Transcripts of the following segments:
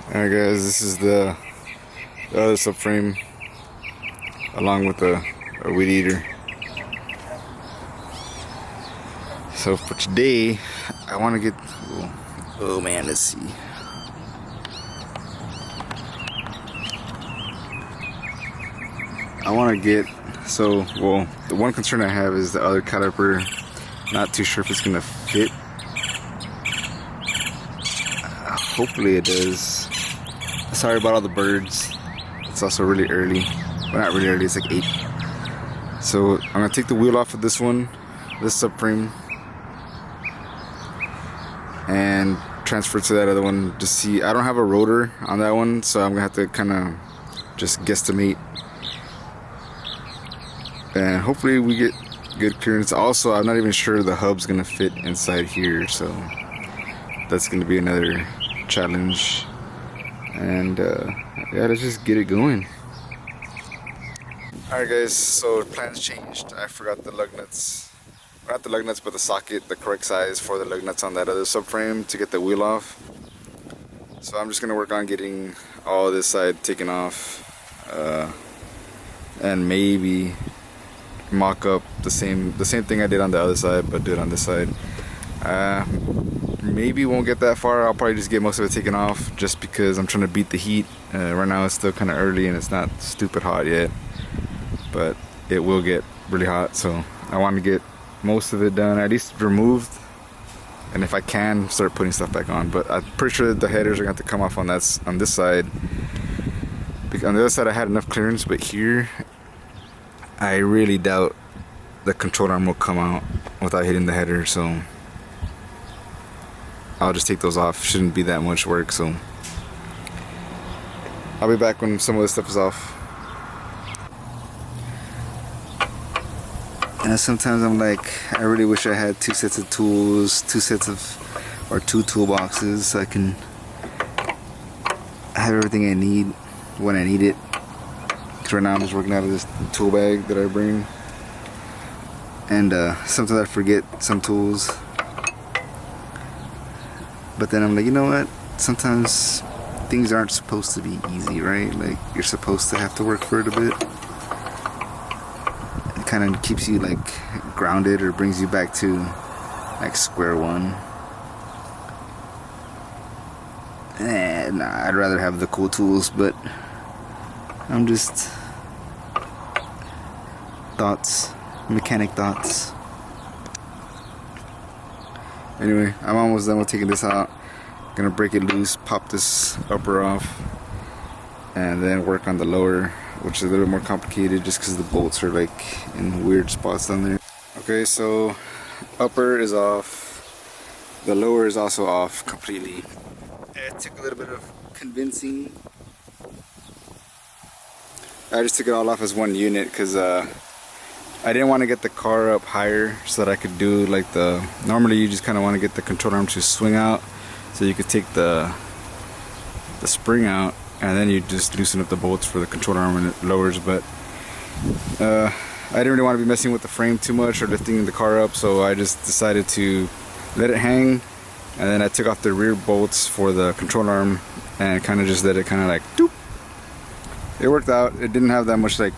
Alright guys, this is the other subframe along with a weed eater. So for today, I want to get, oh man, let's see. I want to get, the one concern I have is the other caliper. Not too sure if it's going to fit. Hopefully it does. Sorry about all the birds. It's also really early. Well, not really early, it's like 8. So I'm going to take the wheel off of this one, this subframe, and transfer to that other one to see. I don't have a rotor on that one, so I'm going to have to kind of just guesstimate. And hopefully we get good clearance. Also, I'm not even sure the hub's going to fit inside here, so that's going to be another challenge. And yeah, let's just get it going. Alright guys, so plans changed. I forgot the lug nuts. Not the lug nuts, but the socket, the correct size for the lug nuts on that other subframe to get the wheel off. So I'm just going to work on getting all this side taken off. And maybe mock up the same thing I did on the other side, but do it on this side. Maybe won't get that far. I'll probably just get most of it taken off just because I'm trying to beat the heat. Right now it's still kind of early and it's not stupid hot yet, but it will get really hot, so I want to get most of it done, at least removed, and if I can start putting stuff back on. But I'm pretty sure that the headers are going to have to come off on this side. On the other side I had enough clearance, but here I really doubt the control arm will come out without hitting the header, so I'll just take those off. Shouldn't be that much work, so I'll be back when some of this stuff is off. And sometimes I'm like, I really wish I had 2 sets of tools, 2 toolboxes, so I can have everything I need when I need it. Because right now I'm just working out of this tool bag that I bring, and sometimes I forget some tools. But then I'm like, you know what? Sometimes things aren't supposed to be easy, right? Like, you're supposed to have to work for it a bit. It kind of keeps you like grounded, or brings you back to like square one. Nah, I'd rather have the cool tools, but I'm just mechanic thoughts. Anyway, I'm almost done with taking this out. Gonna break it loose, pop this upper off, and then work on the lower, which is a little more complicated just because the bolts are like in weird spots down there. Okay, so upper is off. The lower is also off completely. It took a little bit of convincing. I just took it all off as one unit because I didn't want to get the car up higher so that I could do like normally you just kind of want to get the control arm to swing out so you could take the spring out, and then you just loosen up the bolts for the control arm when it lowers. But I didn't really want to be messing with the frame too much or lifting the car up, so I just decided to let it hang, and then I took off the rear bolts for the control arm and kind of just let it kind of like doop. It worked out. It didn't have that much like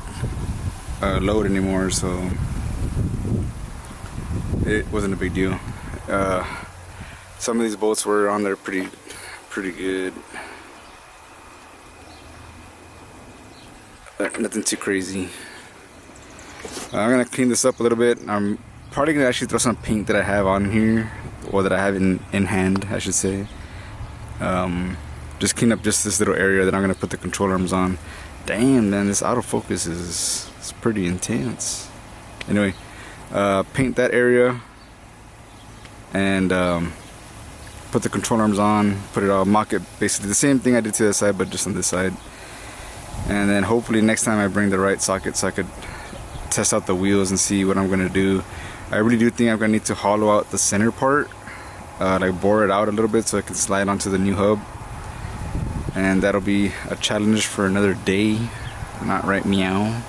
load anymore, so it wasn't a big deal. Some of these bolts were on there pretty good. Nothing too crazy. I'm gonna clean this up a little bit. I'm probably gonna actually throw some paint that I have on here, or that I have in hand, I should say. Just clean up just this little area that I'm gonna put the control arms on. Damn, man, this autofocus is pretty intense. Anyway, paint that area and put the control arms on, put it all, mock it, basically the same thing I did to the side, but just on this side. And then hopefully next time I bring the right socket so I could test out the wheels and see what I'm gonna do. I really do think I'm gonna need to hollow out the center part, like bore it out a little bit so I can slide onto the new hub. And that'll be a challenge for another day. Not right meow.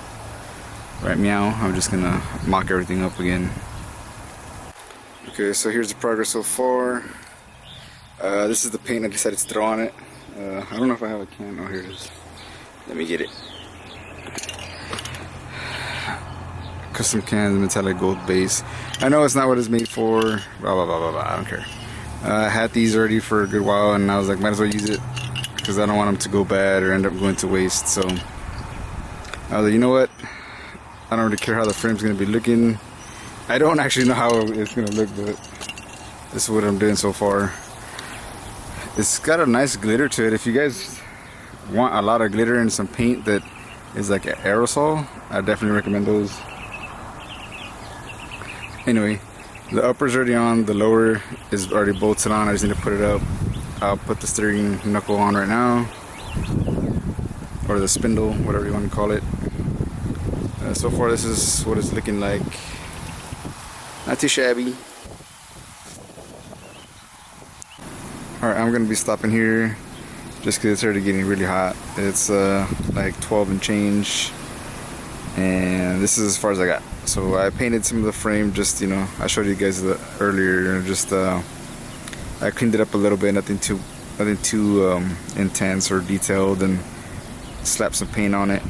Right meow. I'm just gonna mock everything up again. Okay, so here's the progress so far. This is the paint I decided to throw on it. I don't know if I have a can. Oh, here it is. Let me get it. Custom cans, metallic gold base. I know it's not what it's made for. Blah blah blah blah blah. I don't care. I had these already for a good while, and I was like, might as well use it because I don't want them to go bad or end up going to waste. So I was like, you know what? I don't really care how the frame's gonna be looking. I don't actually know how it's gonna look, but this is what I'm doing so far. It's got a nice glitter to it. If you guys want a lot of glitter and some paint that is like an aerosol, I definitely recommend those. Anyway, the upper's already on, the lower is already bolted on. I just need to put it up. I'll put the steering knuckle on right now, or the spindle, whatever you want to call it. So far this is what it's looking like. Not too shabby. Alright, I'm going to be stopping here just because it's already getting really hot. It's like 12 and change, and this is as far as I got. So I painted some of the frame, just, you know, I showed you guys earlier, just I cleaned it up a little bit, nothing too intense or detailed, and slapped some paint on it.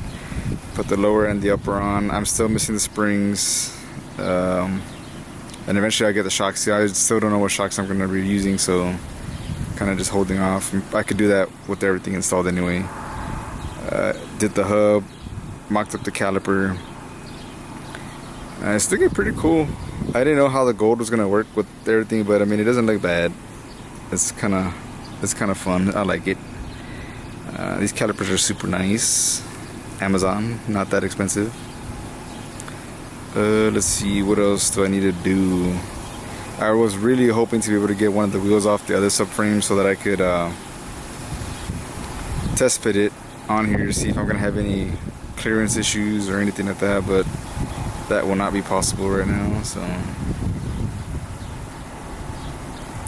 Put the lower and the upper on. I'm still missing the springs, and eventually I'll get the shocks. I still don't know what shocks I'm going to be using, so kind of just holding off. I could do that with everything installed anyway. Did the hub, mocked up the caliper. It's looking pretty cool. I didn't know how the gold was gonna work with everything, but I mean, it doesn't look bad. It's kind of fun. I like it. These calipers are super nice. Amazon, not that expensive. Let's see, what else do I need to do? I was really hoping to be able to get one of the wheels off the other subframe so that I could test fit it on here to see if I'm gonna have any clearance issues or anything like that, but that will not be possible right now. So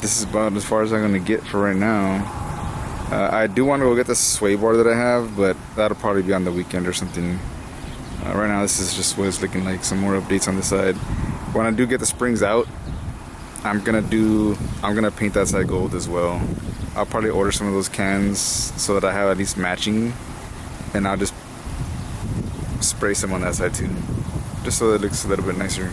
this is about as far as I'm gonna get for right now. I do want to go get the sway bar that I have, but that'll probably be on the weekend or something. Right now this is just what it's looking like. Some more updates on the side. When I do get the springs out, I'm gonna paint that side gold as well. I'll probably order some of those cans so that I have at least matching, and I'll just spray some on that side too, just so that it looks a little bit nicer.